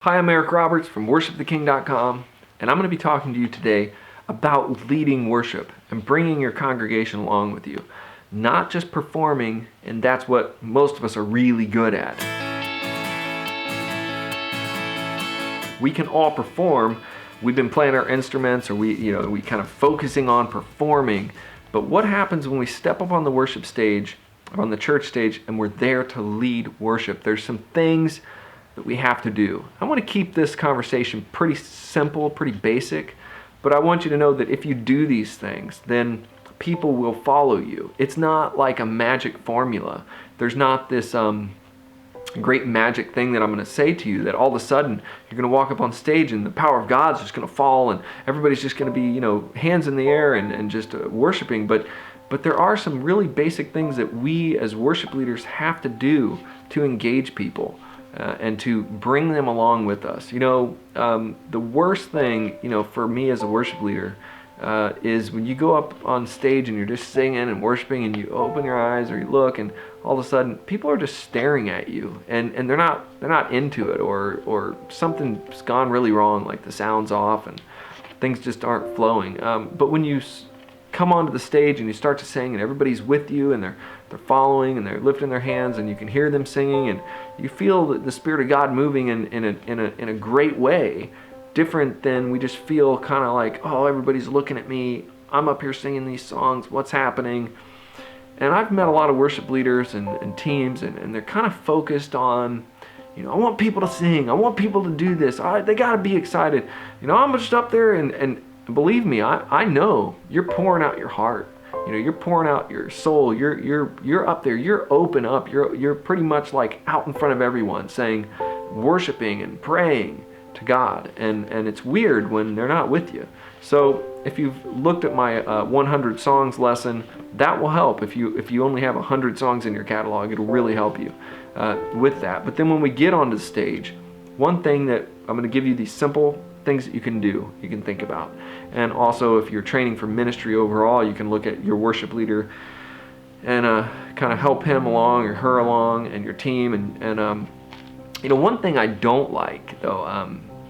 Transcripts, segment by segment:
Hi, I'm Eric Roberts from worshiptheking.com, and I'm going to be talking to you today about leading worship and bringing your congregation along with you. Not just performing, and that's what most of us are really good at. We can all perform. We've been playing our instruments, or we kind of focusing on performing. But what happens when we step up on the worship stage, or on the church stage, and we're there to lead worship? There's some things that we have to do. I want to keep this conversation pretty simple, pretty basic, but I want you to know that if you do these things, then people will follow you. It's not like a magic formula. There's not this great magic thing that I'm going to say to you that all of a sudden you're going to walk up on stage and the power of God's just going to fall and everybody's just going to be, hands in the air and just worshiping. But there are some really basic things that we as worship leaders have to do to engage people. And to bring them along with us. The worst thing, for me as a worship leader, is when you go up on stage and you're just singing and worshiping and you open your eyes or you look and all of a sudden people are just staring at you and they're not into it or something's gone really wrong, like the sound's off and things just aren't flowing. But when you come onto the stage and you start to sing and everybody's with you and they're following and they're lifting their hands and you can hear them singing and you feel the Spirit of God moving in a great way, different than we just feel kind of like, oh, everybody's looking at me, I'm up here singing these songs, what's happening? And I've met a lot of worship leaders and teams and they're kind of focused on, I want people to sing, I want people to do this, they got to be excited. I'm just up there and believe me, I know you're pouring out your heart. You're pouring out your soul. You're up there. You're open up. You're pretty much like out in front of everyone, saying, worshiping and praying to God. And it's weird when they're not with you. So if you've looked at my 100 songs lesson, that will help. If you only have 100 songs in your catalog, it'll really help you with that. But then when we get onto the stage, one thing that I'm going to give you these simple things that you can do, you can think about. And also if you're training for ministry overall, you can look at your worship leader and kind of help him along or her along and your team. And one thing I don't like though,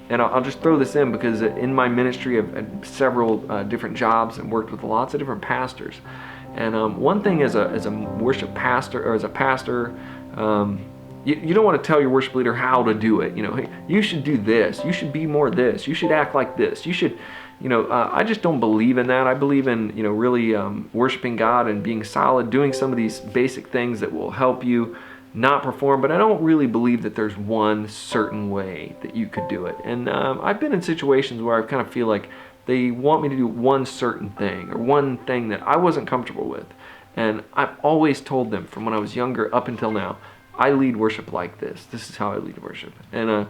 and I'll just throw this in because in my ministry I've had several different jobs and worked with lots of different pastors. And one thing as a worship pastor or as a pastor, you don't want to tell your worship leader how to do it. Hey, you should do this. You should be more this. You should act like this. You should, I just don't believe in that. I believe in, really worshiping God and being solid, doing some of these basic things that will help you not perform. But I don't really believe that there's one certain way that you could do it. And I've been in situations where I kind of feel like they want me to do one certain thing or one thing that I wasn't comfortable with. And I've always told them from when I was younger up until now, I lead worship like this. This is how I lead worship, and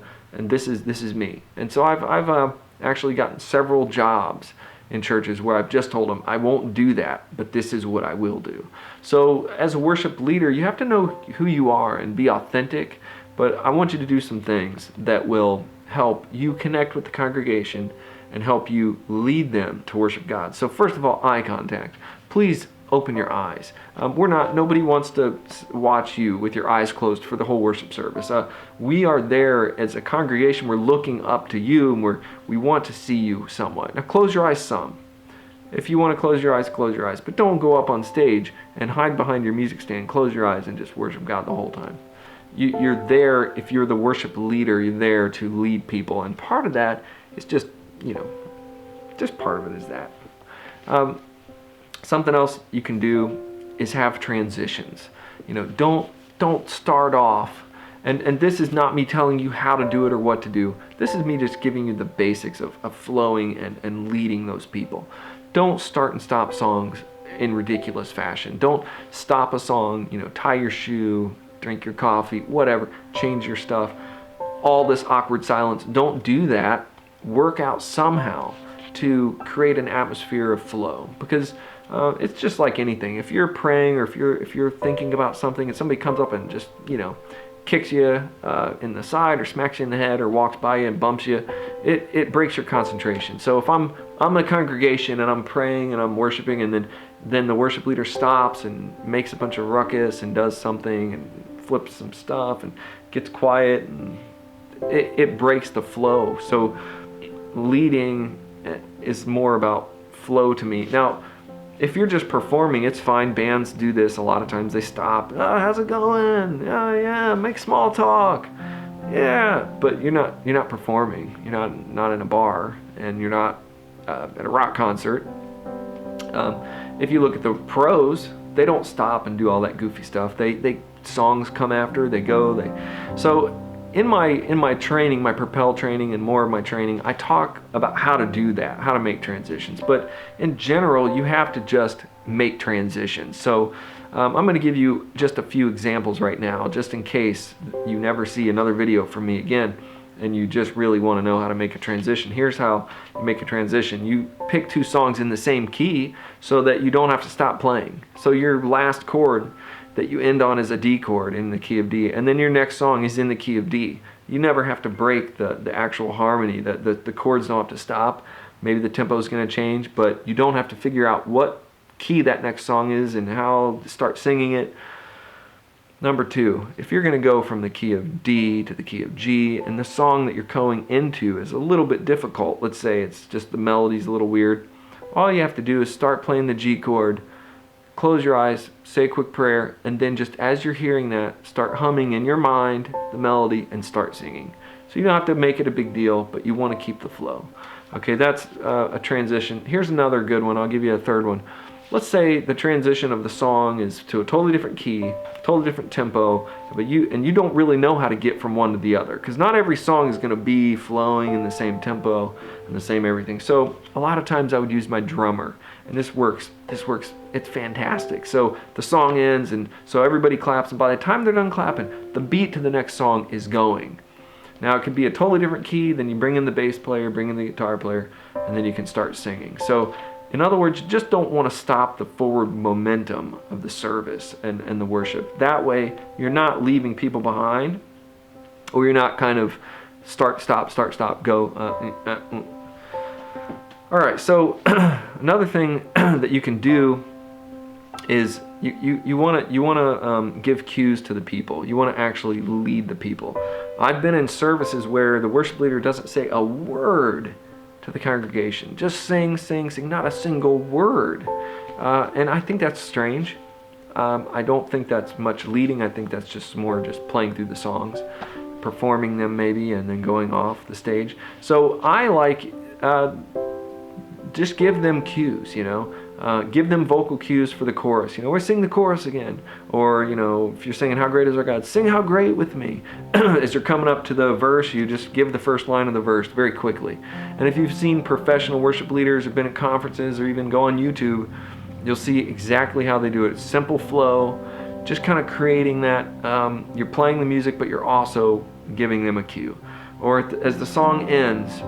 this is me. And so I've actually gotten several jobs in churches where I've just told them I won't do that, but this is what I will do. So as a worship leader, you have to know who you are and be authentic. But I want you to do some things that will help you connect with the congregation and help you lead them to worship God. So first of all, eye contact. Please open your eyes. Nobody wants to watch you with your eyes closed for the whole worship service. We are there as a congregation. We're looking up to you and we want to see you somewhat. Now close your eyes some. If you want to close your eyes, but don't go up on stage and hide behind your music stand. Close your eyes and just worship God the whole time. You're there, if you're the worship leader, you're there to lead people. And part of that is just part of it is that. Something else you can do is have transitions. Don't start off, and this is not me telling you how to do it or what to do. This is me just giving you the basics of flowing and leading those people. Don't start and stop songs in ridiculous fashion. Don't stop a song, tie your shoe, drink your coffee, whatever, change your stuff. All this awkward silence. Don't do that. Work out somehow to create an atmosphere of flow, because it's just like anything. If you're praying or if you're thinking about something and somebody comes up and just kicks you in the side or smacks you in the head or walks by you and bumps you, it breaks your concentration. So if I'm a congregation and I'm praying and I'm worshiping and then the worship leader stops and makes a bunch of ruckus and does something and flips some stuff and gets quiet and it breaks the flow. So leading is more about flow to me. Now, if you're just performing, it's fine. Bands do this a lot of times. They stop. Oh, how's it going? Oh yeah, make small talk. Yeah, but you're not performing. You're not in a bar, and you're not at a rock concert. If you look at the pros, they don't stop and do all that goofy stuff. They songs come after, they go. So in my training, my Propel training and more of my training, I talk about how to do that, how to make transitions. But in general, you have to just make transitions. So I'm going to give you just a few examples right now, just in case you never see another video from me again and you just really want to know how to make a transition. Here's how you make a transition. You pick two songs in the same key so that you don't have to stop playing. So your last chord that you end on is a D chord in the key of D, and then your next song is in the key of D. You never have to break the actual harmony. The chords don't have to stop. Maybe the tempo is going to change, but you don't have to figure out what key that next song is and how to start singing it. Number two, if you're going to go from the key of D to the key of G, and the song that you're going into is a little bit difficult, let's say it's just the melody's a little weird, all you have to do is start playing the G chord, close your eyes, say a quick prayer, and then just as you're hearing that, start humming in your mind the melody and start singing. So you don't have to make it a big deal, but you want to keep the flow. Okay, that's a transition. Here's another good one. I'll give you a third one. Let's say the transition of the song is to a totally different key, totally different tempo, but you don't really know how to get from one to the other, because not every song is going to be flowing in the same tempo and the same everything. So a lot of times I would use my drummer, and this works. It's fantastic. So the song ends, and so everybody claps, and by the time they're done clapping, the beat to the next song is going. Now it could be a totally different key, then you bring in the bass player, bring in the guitar player, and then you can start singing. So in other words, you just don't want to stop the forward momentum of the service and the worship. That way, you're not leaving people behind, or you're not kind of start, stop, go. All right, so another thing that you can do is you want to give cues to the people. You want to actually lead the people. I've been in services where the worship leader doesn't say a word to the congregation. Just sing, not a single word. And I think that's strange. I don't think that's much leading. I think that's just more just playing through the songs, performing them maybe, and then going off the stage. So I like just give them cues, give them vocal cues for the chorus. We're singing the chorus again. Or, if you're singing How Great Is Our God, sing How Great with me. As you're coming up to the verse, you just give the first line of the verse very quickly. And if you've seen professional worship leaders or been at conferences or even go on YouTube, you'll see exactly how they do it. Simple flow, just kind of creating that. You're playing the music, but you're also giving them a cue. Or as the song ends,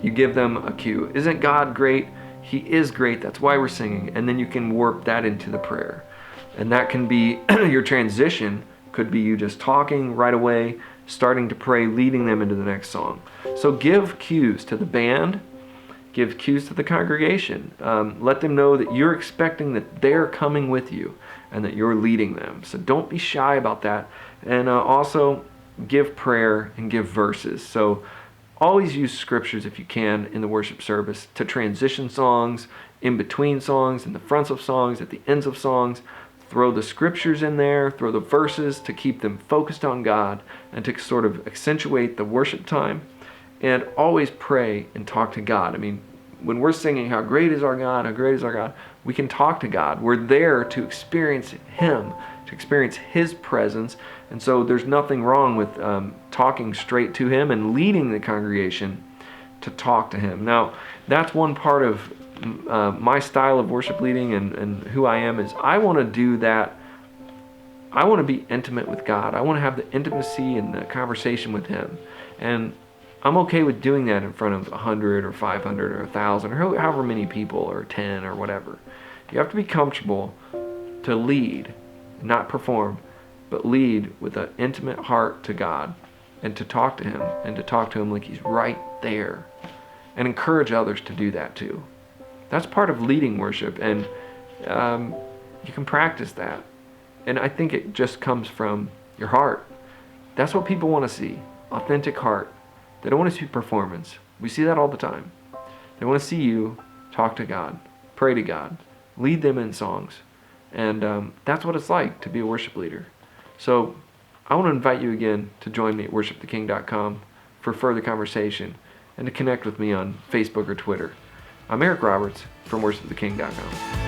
you give them a cue. Isn't God great? He is great. That's why we're singing. And then you can warp that into the prayer. And that can be your transition. Could be you just talking right away, starting to pray, leading them into the next song. So give cues to the band. Give cues to the congregation. Let them know that you're expecting that they're coming with you and that you're leading them. So don't be shy about that. And also give prayer and give verses. So always use scriptures if you can in the worship service to transition songs, in between songs, in the fronts of songs, at the ends of songs. Throw the scriptures in there, throw the verses to keep them focused on God and to sort of accentuate the worship time. And always pray and talk to God. I mean, when we're singing How Great Is Our God, How Great Is Our God, we can talk to God. We're there to experience Him, to experience His presence. And so there's nothing wrong with talking straight to Him and leading the congregation to talk to Him. Now, that's one part of my style of worship leading and who I am is I want to do that. I want to be intimate with God. I want to have the intimacy and the conversation with Him. And I'm okay with doing that in front of 100 or 500 or 1,000 or however many people or 10 or whatever. You have to be comfortable to lead, not perform, but lead with an intimate heart to God and to talk to Him and to talk to Him like He's right there and encourage others to do that too. That's part of leading worship, and you can practice that. And I think it just comes from your heart. That's what people want to see. authentic heart. They don't want to see performance. We see that all the time. They want to see you talk to God, pray to God, lead them in songs. And that's what it's like to be a worship leader. So I want to invite you again to join me at worshiptheking.com for further conversation and to connect with me on Facebook or Twitter. I'm Eric Roberts from worshiptheking.com.